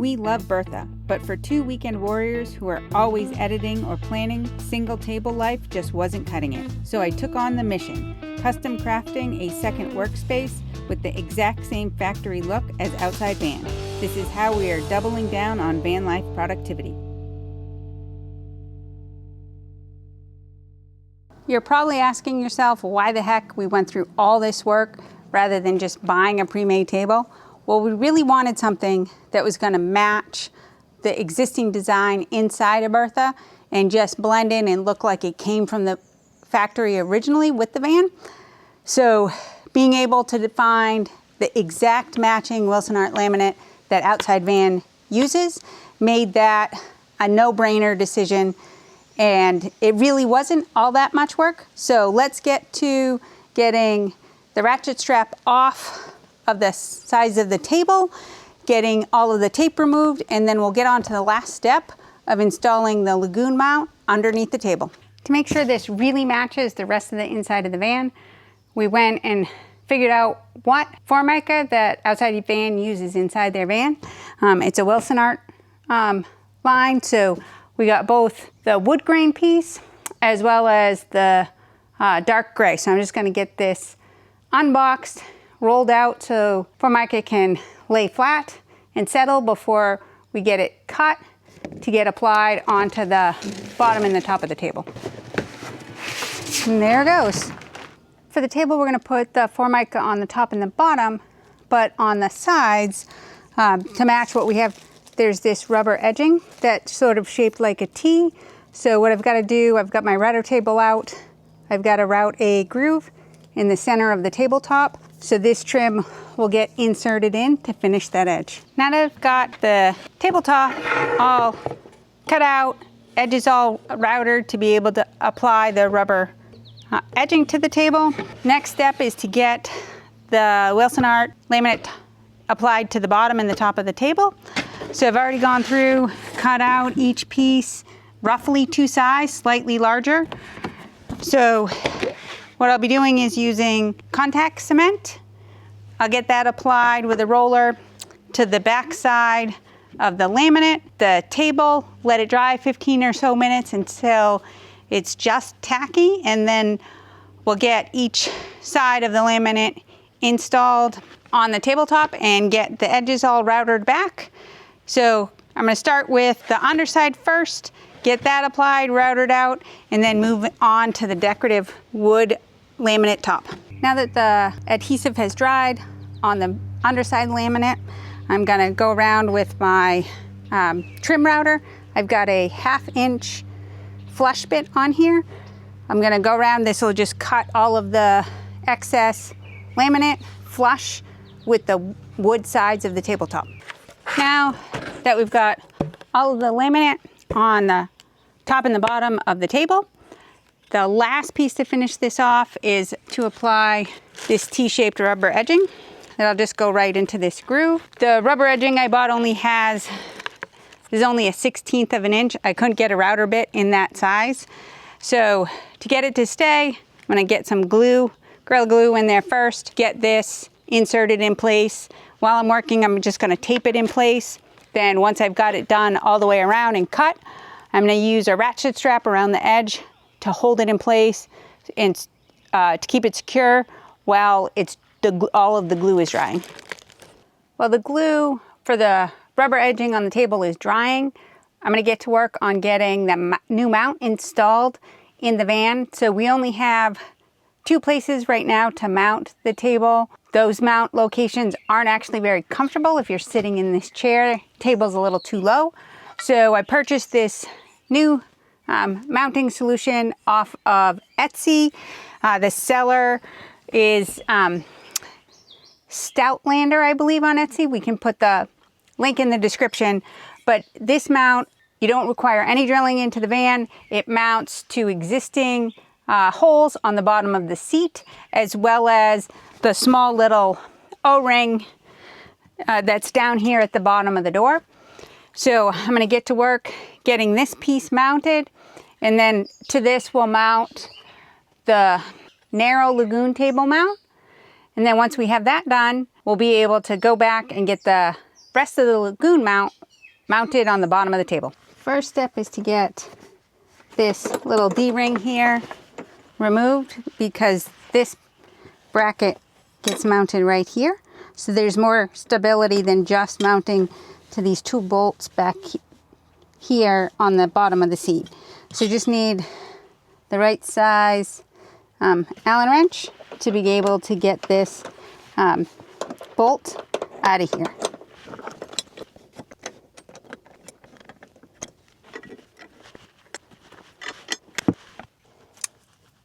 We love Bertha, but for two weekend warriors who are always editing or planning, single table life just wasn't cutting it. So I took on the mission, custom crafting a second workspace with the exact same factory look as Outside Van. This is how we are doubling down on van life productivity. You're probably asking yourself why the heck we went through all this work rather than just buying a pre-made table. Well, we really wanted something that was going to match the existing design inside of Bertha and just blend in and look like it came from the factory originally with the van. So being able to find the exact matching Wilson Art laminate that Outside Van uses made that a no-brainer decision, and it really wasn't all that much work. So let's get to getting the ratchet strap off of the sides of the table, getting all of the tape removed, and then we'll get on to the last step of installing the Lagun mount underneath the table. To make sure this really matches the rest of the inside of the van, we went and figured out what formica that Outside Van uses inside their van. It's a Wilson Art line, so we got both the wood grain piece as well as the dark gray. So I'm just going to get this unboxed, rolled out so formica can lay flat and settle before we get it cut to get applied onto the bottom and the top of the table. And there it goes. For the table, we're going to put the formica on the top and the bottom, but on the sides, to match what we have, there's this rubber edging that's sort of shaped like a T. So what I've got to do, I've got my router table out. I've got to route a groove in the center of the tabletop. So this trim will get inserted in to finish that edge. Now that I've got the tabletop all cut out, edges all routed to be able to apply the rubber edging to the table. Next step is to get the Wilson Art laminate applied to the bottom and the top of the table. So I've already gone through, cut out each piece roughly to size, slightly larger. So what I'll be doing is using contact cement. I'll get that applied with a roller to the back side of the laminate, the table, let it dry 15 or so minutes until it's just tacky, and then we'll get each side of the laminate installed on the tabletop and get the edges all routed back. So I'm going to start with the underside first, get that applied, routed out, and then move on to the decorative wood laminate top. Now that the adhesive has dried on the underside laminate, I'm going to go around with my trim router. I've got a 1/2 inch flush bit on here. I'm going to go around. This will just cut all of the excess laminate flush with the wood sides of the tabletop. Now that we've got all of the laminate on the top and the bottom of the table, the last piece to finish this off is to apply this T-shaped rubber edging. That'll just go right into this groove. The rubber edging I bought is only a 1/16 of an inch. I couldn't get a router bit in that size. So to get it to stay, I'm gonna get some glue, Gorilla Glue in there first, get this inserted in place. While I'm working, I'm just gonna tape it in place. Then once I've got it done all the way around and cut, I'm gonna use a ratchet strap around the edge to hold it in place and to keep it secure while all of the glue is drying. While the glue for the rubber edging on the table is drying, I'm going to get to work on getting the new mount installed in the van. So we only have 2 places right now to mount the table. Those mount locations aren't actually very comfortable if you're sitting in this chair. Table's a little too low. So I purchased this new mounting solution off of Etsy. The seller is Stoutlander, I believe, on Etsy. We can put the link in the description. But this mount, you don't require any drilling into the van. It mounts to existing holes on the bottom of the seat, as well as the small little O-ring that's down here at the bottom of the door. So I'm going to get to work getting this piece mounted, and then to this we'll mount the narrow Lagun table mount. And then once we have that done, we'll be able to go back and get the rest of the Lagun mount mounted on the bottom of the table. First step is to get this little D-ring here removed because this bracket gets mounted right here. So there's more stability than just mounting to these 2 bolts back here on the bottom of the seat. So you just need the right size Allen wrench to be able to get this bolt out of here.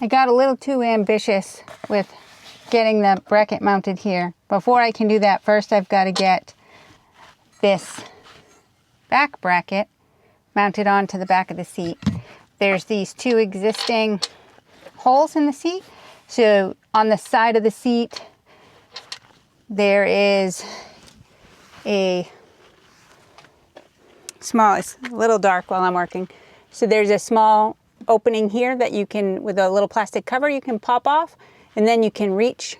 I got a little too ambitious with getting the bracket mounted here. Before I can do that, first I've got to get this back bracket mounted onto the back of the seat. There's these 2 existing holes in the seat. So on the side of the seat, there is a small, it's a little dark while I'm working. So there's a small opening here that you can, with a little plastic cover, you can pop off, and then you can reach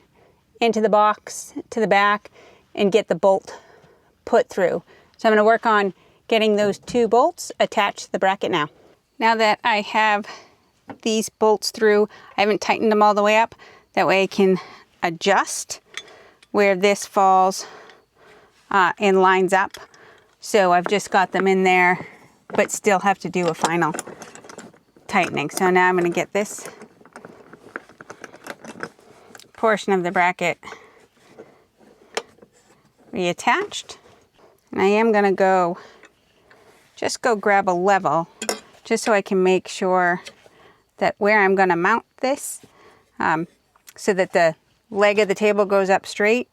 into the box to the back and get the bolt put through. So I'm going to work on getting those 2 bolts attached to the bracket now. Now that I have these bolts through, I haven't tightened them all the way up. That way I can adjust where this falls and lines up. So I've just got them in there, but still have to do a final tightening. So now I'm going to get this portion of the bracket reattached. And I am going to just go grab a level just so I can make sure that where I'm going to mount this so that the leg of the table goes up straight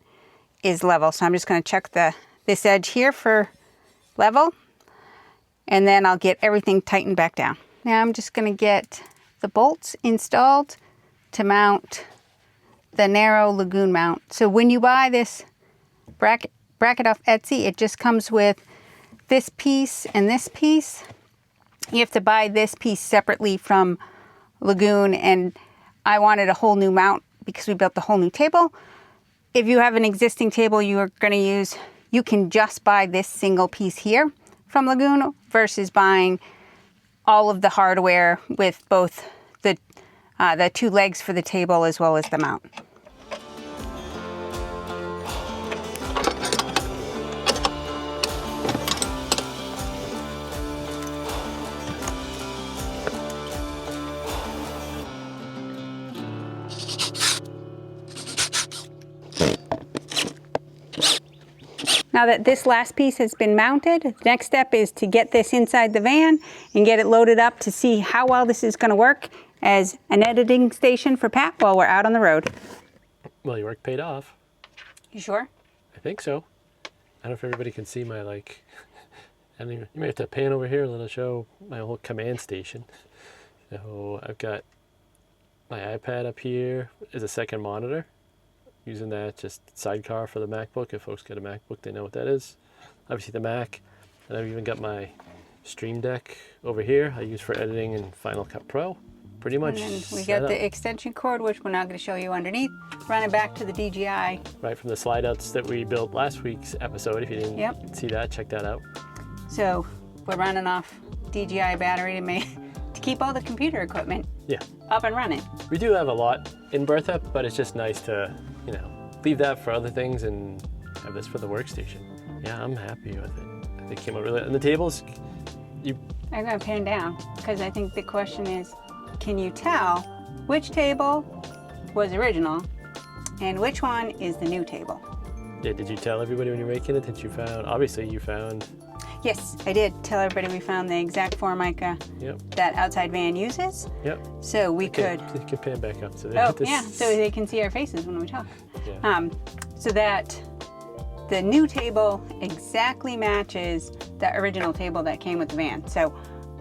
is level. So I'm just going to check this edge here for level, and then I'll get everything tightened back down. Now I'm just going to get the bolts installed to mount the narrow Lagun mount. So when you buy this bracket off Etsy, it just comes with this piece and this piece. You have to buy this piece separately from Lagun, and I wanted a whole new mount because we built the whole new table. If you have an existing table you are going to use, you can just buy this single piece here from Lagun versus buying all of the hardware with both the 2 legs for the table as well as the mount. Now that this last piece has been mounted, the next step is to get this inside the van and get it loaded up to see how well this is going to work as an editing station for Pat while we're out on the road. Well, your work paid off. You sure? I think so. I don't know if everybody can see my, like, and you may have to pan over here a little, show my whole command station. So I've got my iPad up here as a second monitor. Using that just sidecar for the MacBook. If folks get a MacBook, they know what that is. Obviously the Mac. And I've even got my Stream Deck over here I use for editing in Final Cut Pro. Pretty much. And then we got the extension cord, which we're not going to show you underneath. Run it back to the DJI. Right from the slide outs that we built last week's episode. If you didn't see that, check that out. So we're running off DJI battery to keep all the computer equipment up and running. We do have a lot in Bertha, but it's just nice to, you know, leave that for other things and have this for the workstation. Yeah, I'm happy with it. I think it came out really, and the tables, I'm going to pan down because I think the question is, can you tell which table was original and which one is the new table? Yeah, did you tell everybody when you were making it that you found, obviously you found? Yes, I did tell everybody we found the exact Formica that Outside Van uses. Yep. So we could... You can pan back up. So so they can see our faces when we talk. Yeah. So that the new table exactly matches the original table that came with the van. So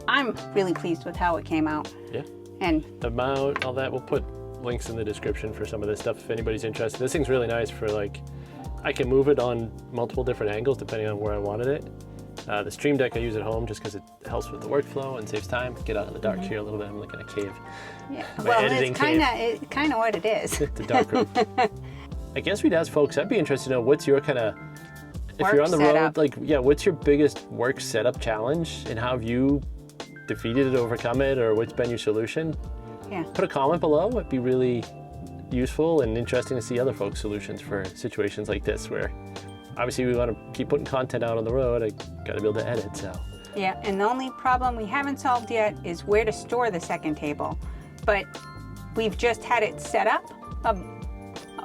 I'm really pleased with how it came out. Yeah. And the mount, all that, we'll put links in the description for some of this stuff if anybody's interested. This thing's really nice for, like, I can move it on multiple different angles depending on where I wanted it. The Stream Deck I use at home just because it helps with the workflow and saves time. Get out in the dark here a little bit. I'm like in a cave. Yeah, well, it's kind of what it is. It's a dark room. I guess we'd ask folks, I'd be interested to know what's your kind of if you're on the road, like, yeah, what's your biggest work setup challenge and how have you defeated it, overcome it, or what's been your solution? Yeah. Put a comment below. It'd be really useful and interesting to see other folks' solutions for situations like this, where obviously we want to keep putting content out on the road. I got to be able to edit, so. Yeah, and the only problem we haven't solved yet is where to store the second table. But we've just had it set up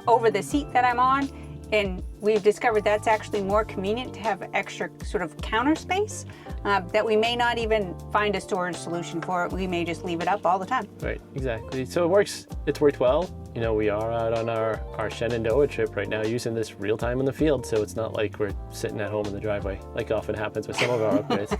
over the seat that I'm on, and we've discovered that's actually more convenient to have extra sort of counter space that we may not even find a storage solution for it. We may just leave it up all the time. Right, exactly. So it works. It's worked well. You know, we are out on our Shenandoah trip right now using this real time in the field, so it's not like we're sitting at home in the driveway, like often happens with some of our upgrades.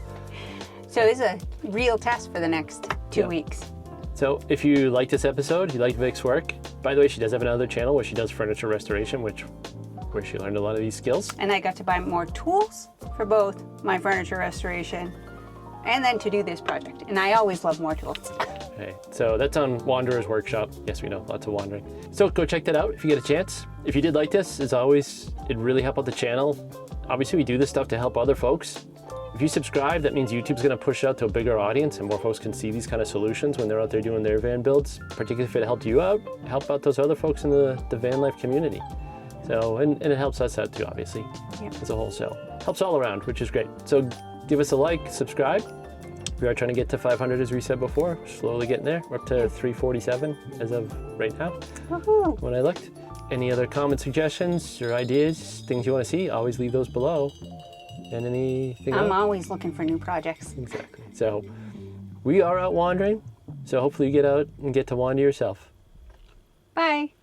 So this is a real test for the next 2 weeks. So if you like this episode, you like Vic's work, by the way, she does have another channel where she does furniture restoration, where she learned a lot of these skills. And I got to buy more tools for both my furniture restoration and then to do this project. And I always love more tools. Okay, so that's on Wanderer's Workshop. Yes, we know, lots of wandering. So go check that out if you get a chance. If you did like this, as always, it'd really help out the channel. Obviously, we do this stuff to help other folks. If you subscribe, that means YouTube's gonna push out to a bigger audience and more folks can see these kind of solutions when they're out there doing their van builds, particularly if it helped you out, help out those other folks in the van life community. So, and it helps us out too, obviously, as a whole. So, helps all around, which is great. So give us a like, subscribe. We are trying to get to 500, as we said before. Slowly getting there. We're up to 347 as of right now, when I looked. Any other comment suggestions or ideas, things you want to see, always leave those below. And anything else? I'm always looking for new projects. Exactly. So we are out wandering. So hopefully you get out and get to wander yourself. Bye.